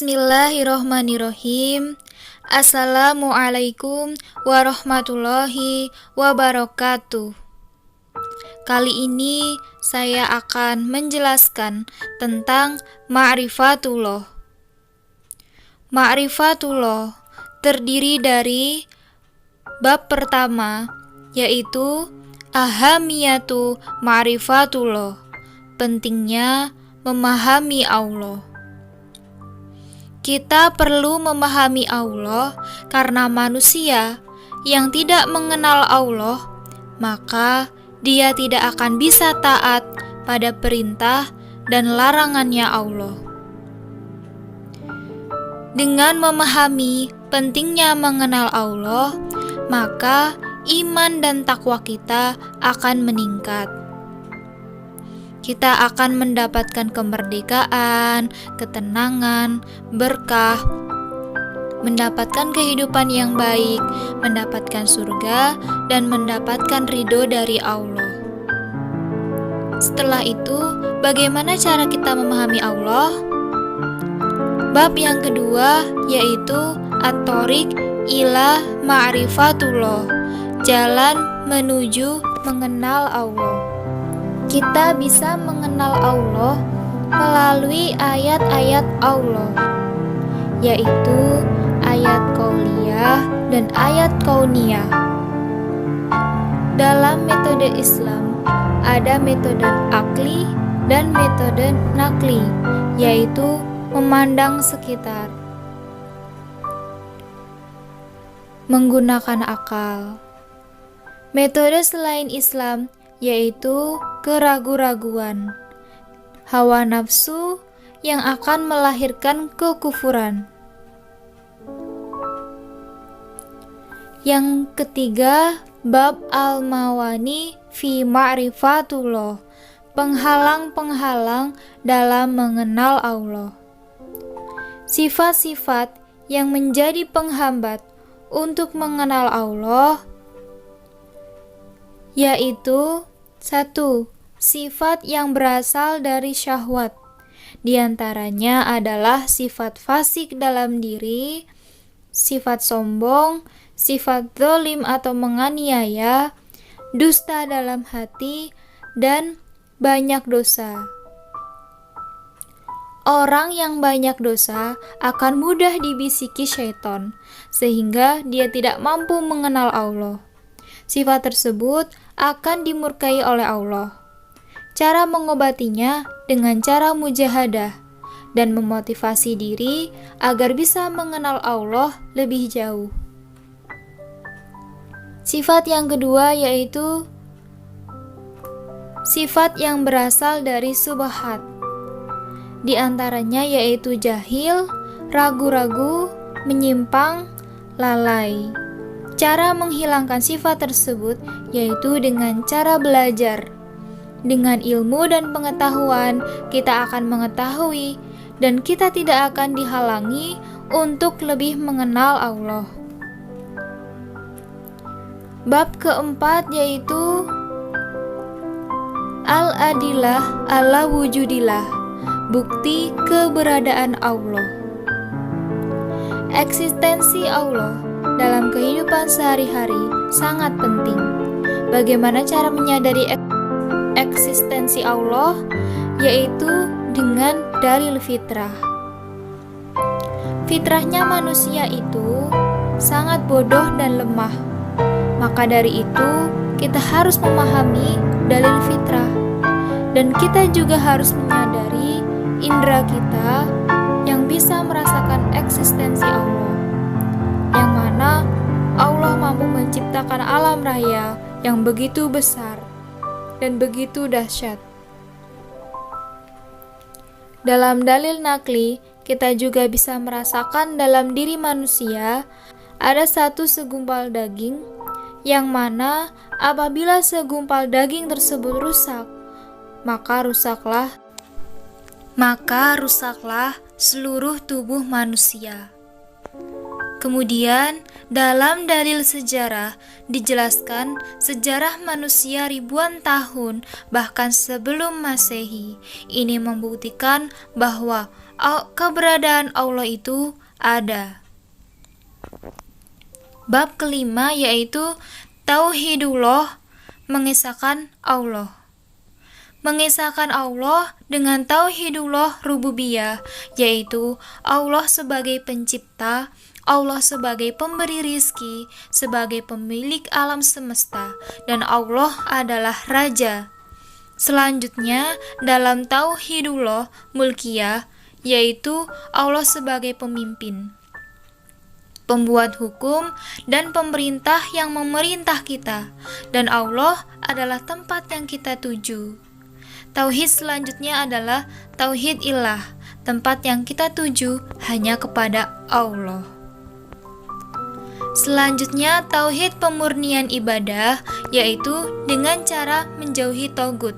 Bismillahirrohmanirrohim. Assalamualaikum warahmatullahi wabarakatuh. Kali ini saya akan menjelaskan tentang ma'rifatullah. Ma'rifatullah terdiri dari bab pertama, yaitu ahamiyatu ma'rifatullah, pentingnya memahami Allah. Kita perlu memahami Allah karena manusia yang tidak mengenal Allah, maka dia tidak akan bisa taat pada perintah dan larangannya Allah. Dengan memahami pentingnya mengenal Allah, maka iman dan takwa kita akan meningkat. Kita akan mendapatkan kemerdekaan, ketenangan, berkah, mendapatkan kehidupan yang baik, mendapatkan surga, dan mendapatkan ridho dari Allah. Setelah itu, bagaimana cara kita memahami Allah? Bab yang kedua yaitu at-thoriq ila ma'rifatullah, jalan menuju mengenal Allah. Kita bisa mengenal Allah melalui ayat-ayat Allah, yaitu ayat qauliyah dan ayat kauniyah. Dalam metode Islam, ada metode akli dan metode nakli, yaitu memandang sekitar, menggunakan akal. Metode selain Islam yaitu keraguan-raguan, hawa nafsu yang akan melahirkan kekufuran. Yang ketiga, bab al-mawani fi ma'rifatullah, penghalang-penghalang dalam mengenal Allah. Sifat-sifat yang menjadi penghambat untuk mengenal Allah yaitu 1. Sifat yang berasal dari syahwat. Di antaranya adalah sifat fasik dalam diri, sifat sombong, sifat zalim atau menganiaya, dusta dalam hati, dan banyak dosa. Orang yang banyak dosa akan mudah dibisiki syaitan, sehingga dia tidak mampu mengenal Allah. Sifat tersebut akan dimurkai oleh Allah. Cara mengobatinya dengan cara mujahadah dan memotivasi diri agar bisa mengenal Allah lebih jauh. Sifat yang kedua yaitu sifat yang berasal dari subahat. Di antaranya yaitu jahil, ragu-ragu, menyimpang, lalai. Cara menghilangkan sifat tersebut yaitu dengan cara belajar. Dengan ilmu dan pengetahuan, kita akan mengetahui dan kita tidak akan dihalangi untuk lebih mengenal Allah. Bab keempat yaitu al-adillah ala wujudillah, bukti keberadaan Allah. Eksistensi Allah dalam kehidupan sehari-hari sangat penting. Bagaimana cara menyadari eksistensi Allah? Yaitu dengan dalil fitrah. Fitrahnya manusia itu sangat bodoh dan lemah. Maka dari itu, kita harus memahami dalil fitrah. Dan kita juga harus menyadari indera kita yang bisa merasakan eksistensi Allah, yang mana Allah mampu menciptakan alam raya yang begitu besar dan begitu dahsyat. Dalam dalil nakli, kita juga bisa merasakan dalam diri manusia ada satu segumpal daging, yang mana apabila segumpal daging tersebut rusak, maka rusaklah seluruh tubuh manusia. Kemudian, dalam dalil sejarah dijelaskan sejarah manusia ribuan tahun bahkan sebelum Masehi. Ini membuktikan bahwa keberadaan Allah itu ada. Bab kelima yaitu Tauhidullah, mengesahkan Allah. Mengesahkan Allah dengan Tauhidullah Rububiyah, yaitu Allah sebagai pencipta, Allah sebagai pemberi rizki, sebagai pemilik alam semesta, dan Allah adalah Raja. Selanjutnya dalam Tauhidullah Mulkiyah, yaitu Allah sebagai pemimpin, pembuat hukum, dan pemerintah yang memerintah kita, dan Allah adalah tempat yang kita tuju. Tauhid selanjutnya adalah Tauhid Ilah, tempat yang kita tuju hanya kepada Allah. Selanjutnya Tauhid pemurnian ibadah, yaitu dengan cara menjauhi togut,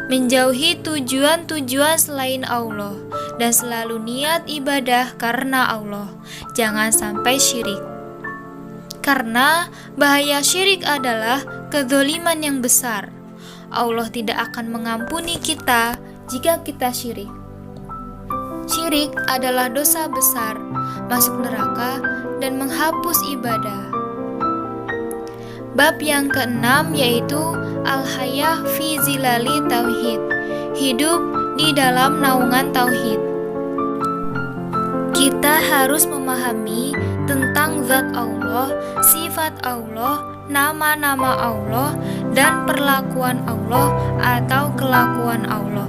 menjauhi tujuan-tujuan selain Allah, dan selalu niat ibadah karena Allah. Jangan sampai syirik, karena bahaya syirik adalah kedzaliman yang besar. Allah tidak akan mengampuni kita jika kita syirik. Syirik adalah dosa besar, masuk neraka, dan menghapus ibadah. Bab yang keenam yaitu Al-Hayah fi Zilali Tauhid, hidup di dalam naungan Tauhid. Kita harus memahami tentang zat Allah, sifat Allah, nama-nama Allah, dan perlakuan Allah atau kelakuan Allah.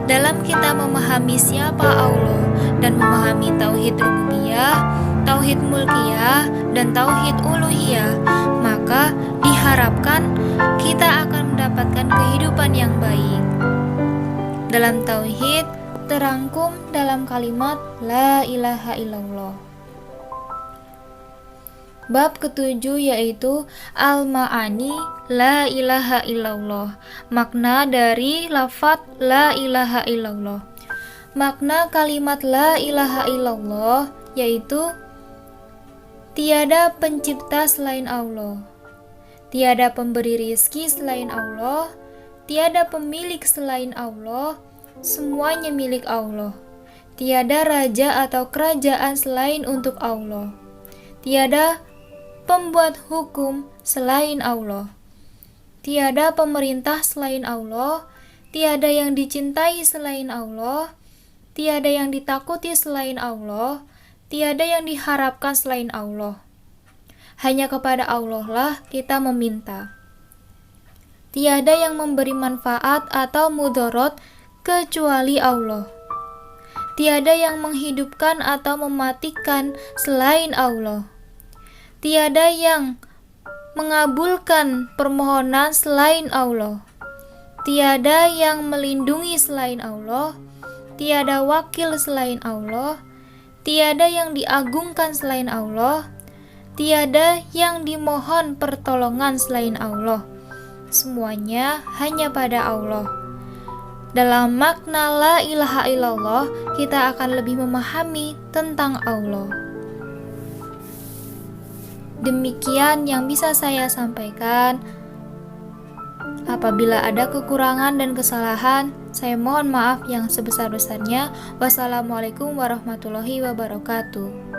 Dalam kita memahami siapa Allah dan memahami Tauhid Rububiyah, Tauhid Mulkiyah, dan Tauhid Uluhiyah, maka diharapkan kita akan mendapatkan kehidupan yang baik. Dalam Tauhid terangkum dalam kalimat La ilaha illallah. Bab ketujuh yaitu Al-Ma'ani La ilaha illallah, makna dari lafaz La ilaha illallah. Makna kalimat La ilaha illallah yaitu tiada pencipta selain Allah, tiada pemberi rizki selain Allah, tiada pemilik selain Allah, semuanya milik Allah. Tiada raja atau kerajaan selain untuk Allah, tiada pembuat hukum selain Allah, tiada pemerintah selain Allah, tiada yang dicintai selain Allah, tiada yang ditakuti selain Allah, tiada yang diharapkan selain Allah. Hanya kepada Allah lah kita meminta. Tiada yang memberi manfaat atau mudarat kecuali Allah. Tiada yang menghidupkan atau mematikan selain Allah. Tiada yang mengabulkan permohonan selain Allah. Tiada yang melindungi selain Allah. Tiada wakil selain Allah. Tiada yang diagungkan selain Allah. Tiada yang dimohon pertolongan selain Allah. Semuanya hanya pada Allah. Dalam makna La ilaha illallah, kita akan lebih memahami tentang Allah. Demikian yang bisa saya sampaikan. Apabila ada kekurangan dan kesalahan, saya mohon maaf yang sebesar-besarnya. Wassalamualaikum warahmatullahi wabarakatuh.